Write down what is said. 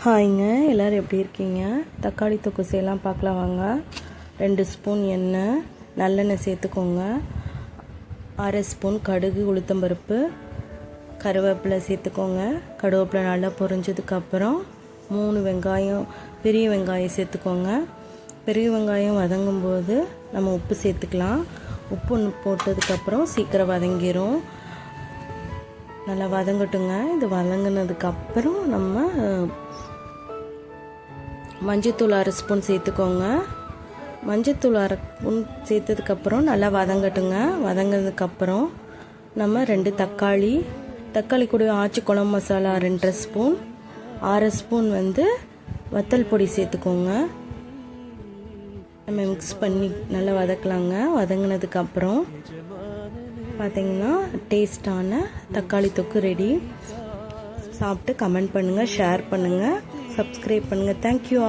ஹாய்ங்க, எல்லோரும் எப்படி இருக்கீங்க? தக்காளி தொக்கு செய்யலாம், பார்க்கலாம் வாங்க. 2 ஸ்பூன் எண்ணெய், நல்லெண்ணெய் சேர்த்துக்கோங்க. 1/2 ஸ்பூன் கடுகு, உளுத்தம்பருப்பு, கருவேப்பிலை சேர்த்துக்கோங்க. கருவேப்பிலை நல்லா பொரிஞ்சதுக்கப்புறம் 3 வெங்காயம், பெரிய வெங்காயம் சேர்த்துக்கோங்க. பெரிய வெங்காயம் வதங்கும்போது நம்ம உப்பு சேர்த்துக்கலாம். உப்பு போட்டதுக்கப்புறம் சீக்கிரம் வதங்கிடும். நல்லா வதங்கட்டுங்க. இது வதங்கினதுக்கப்புறம் நம்ம மஞ்சத்தூள் 1/2 ஸ்பூன் சேர்த்துக்கோங்க. மஞ்சத்தூள் 1/2 ஸ்பூன் சேர்த்ததுக்கப்புறம் நல்லா வதங்கட்டுங்க. வதங்கினதுக்கப்புறம் நம்ம 2 தக்காளி கூட ஆச்சி குழம்பு மசாலா 2 ஸ்பூன், 1/2 ஸ்பூன் வத்தல் பொடி சேர்த்துக்கோங்க. நம்ம மிக்ஸ் பண்ணி நல்லா வதக்கலாங்க. வதங்கினதுக்கப்புறம் பார்த்திங்கன்னா டேஸ்டான தக்காளி தொக்கு ரெடி. சாப்பிட்டு கமெண்ட் பண்ணுங்கள், ஷேர் பண்ணுங்கள், சப்ஸ்கிரைப் பண்ணுங்கள். தேங்க்யூ.